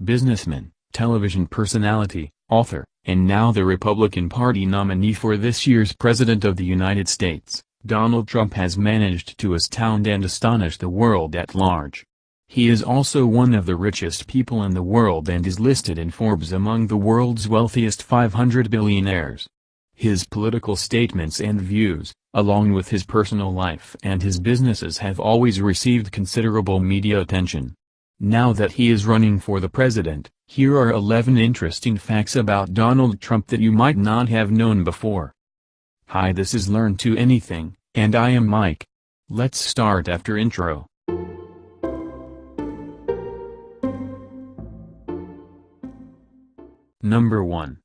businessman, television personality, author, and now the Republican Party nominee for this year's President of the United States, Donald Trump has managed to astound and astonish the world at large. He is also one of the richest people in the world and is listed in Forbes among the world's wealthiest 500 billionaires. His political statements and views, along with his personal life and his businesses, have always received considerable media attention. Now that he is running for the president, here are 11 interesting facts about Donald Trump that you might not have known before. Hi, this is Learn to Anything, and I am Mike. Let's start after intro. Number 1.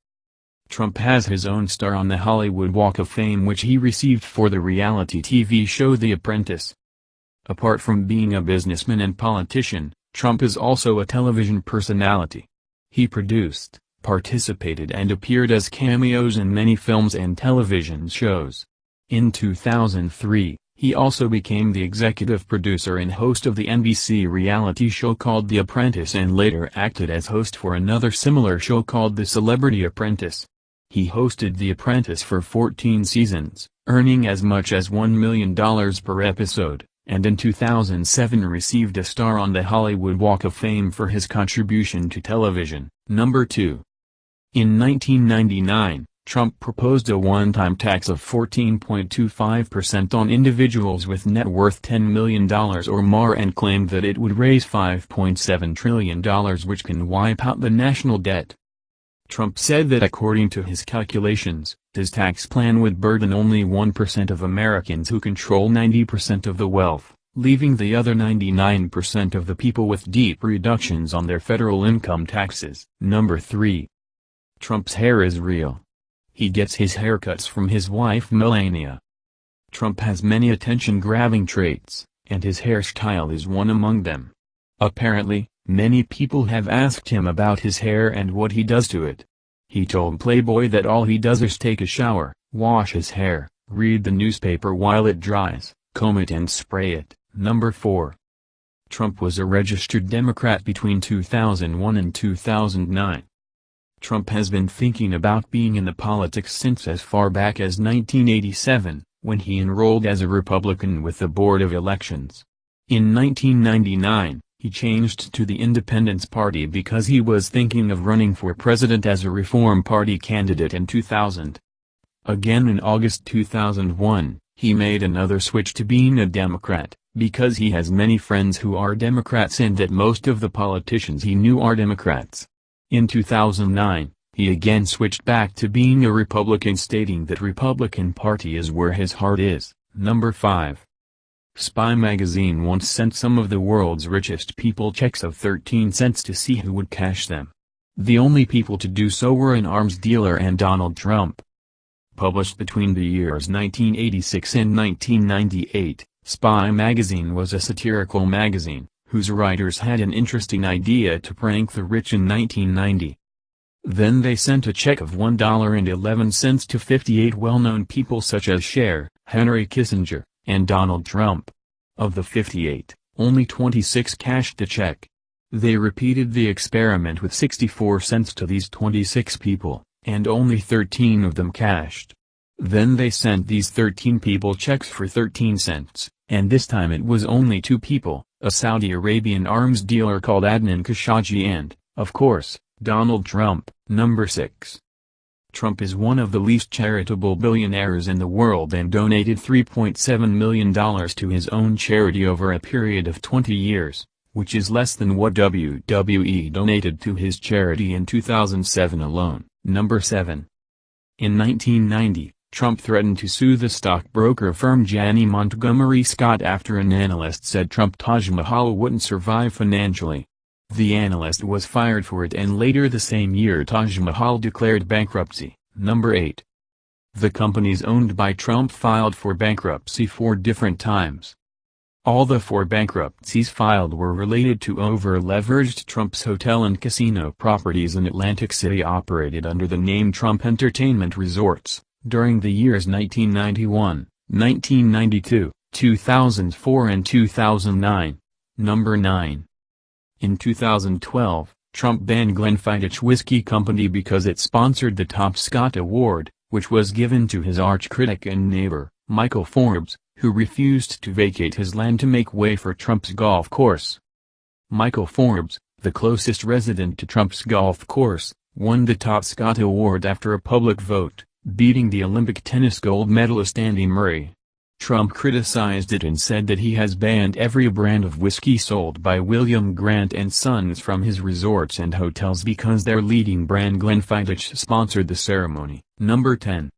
Trump has his own star on the Hollywood Walk of Fame, which he received for the reality TV show The Apprentice. Apart from being a businessman and politician, Trump is also a television personality. He produced, participated and appeared as cameos in many films and television shows. In 2003, he also became the executive producer and host of the NBC reality show called The Apprentice and later acted as host for another similar show called The Celebrity Apprentice. He hosted The Apprentice for 14 seasons, earning as much as $1 million per episode, and in 2007 received a star on the Hollywood Walk of Fame for his contribution to television. Number 2. In 1999, Trump proposed a one-time tax of 14.25% on individuals with net worth $10 million or more and claimed that it would raise $5.7 trillion, which can wipe out the national debt. Trump said that according to his calculations, his tax plan would burden only 1% of Americans who control 90% of the wealth, leaving the other 99% of the people with deep reductions on their federal income taxes. Number 3. Trump's hair is real. He gets his haircuts from his wife Melania. Trump has many attention-grabbing traits, and his hairstyle is one among them. Apparently, many people have asked him about his hair and what he does to it. He told Playboy that all he does is take a shower, wash his hair, read the newspaper while it dries, comb it and spray it. Number 4. Trump was a registered Democrat between 2001 and 2009. Trump has been thinking about being in the politics since as far back as 1987, when he enrolled as a Republican with the Board of Elections. In 1999, he changed to the Independence Party because he was thinking of running for president as a Reform Party candidate in 2000. Again in August 2001, he made another switch to being a Democrat, because he has many friends who are Democrats and that most of the politicians he knew are Democrats. In 2009, he again switched back to being a Republican, stating that Republican Party is where his heart is. Number 5. Spy magazine once sent some of the world's richest people checks of 13 cents to see who would cash them. The only people to do so were an arms dealer and Donald Trump. Published between the years 1986 and 1998, Spy magazine was a satirical magazine, whose writers had an interesting idea to prank the rich in 1990. Then they sent a check of $1.11 to 58 well-known people such as Cher, Henry Kissinger, and Donald Trump. Of the 58, only 26 cashed the check. They repeated the experiment with 64 cents to these 26 people, and only 13 of them cashed. Then they sent these 13 people checks for 13 cents, and this time it was only 2 people, a Saudi Arabian arms dealer called Adnan Khashoggi and, of course, Donald Trump. Number 6. Trump is one of the least charitable billionaires in the world and donated $3.7 million to his own charity over a period of 20 years, which is less than what WWE donated to his charity in 2007 alone. Number 7. In 1990, Trump threatened to sue the stockbroker firm Janney Montgomery Scott after an analyst said Trump Taj Mahal wouldn't survive financially. The analyst was fired for it, and later the same year Taj Mahal declared bankruptcy. Number 8. The companies owned by Trump filed for bankruptcy 4 different times. All the 4 bankruptcies filed were related to over-leveraged Trump's hotel and casino properties in Atlantic City operated under the name Trump Entertainment Resorts, during the years 1991, 1992, 2004 and 2009. Number 9. In 2012, Trump banned Glenfiddich Whiskey Company because it sponsored the Top Scot Award, which was given to his arch-critic and neighbor, Michael Forbes, who refused to vacate his land to make way for Trump's golf course. Michael Forbes, the closest resident to Trump's golf course, won the Top Scot Award after a public vote, beating the Olympic tennis gold medalist Andy Murray. Trump criticized it and said that he has banned every brand of whiskey sold by William Grant & Sons from his resorts and hotels because their leading brand Glenfiddich sponsored the ceremony. Number 10.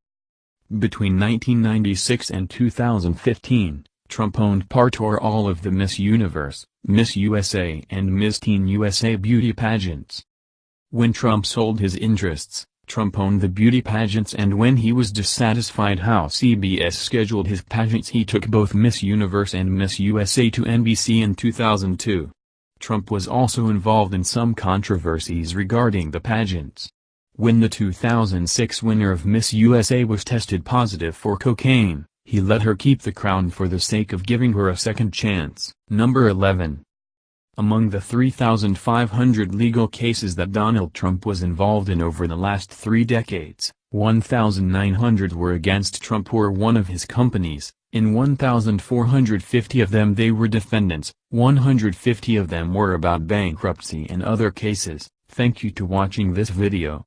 Between 1996 and 2015, Trump owned part or all of the Miss Universe, Miss USA and Miss Teen USA beauty pageants. When Trump sold his interests, Trump owned the beauty pageants, and when he was dissatisfied how CBS scheduled his pageants, he took both Miss Universe and Miss USA to NBC in 2002. Trump was also involved in some controversies regarding the pageants. When the 2006 winner of Miss USA was tested positive for cocaine, he let her keep the crown for the sake of giving her a second chance. Number 11. Among the 3,500 legal cases that Donald Trump was involved in over the last 3 decades, 1,900 were against Trump or one of his companies. In 1,450 of them they were defendants, 150 of them were about bankruptcy and other cases. Thank you to watching this video.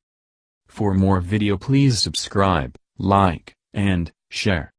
For more video please subscribe, like, and share.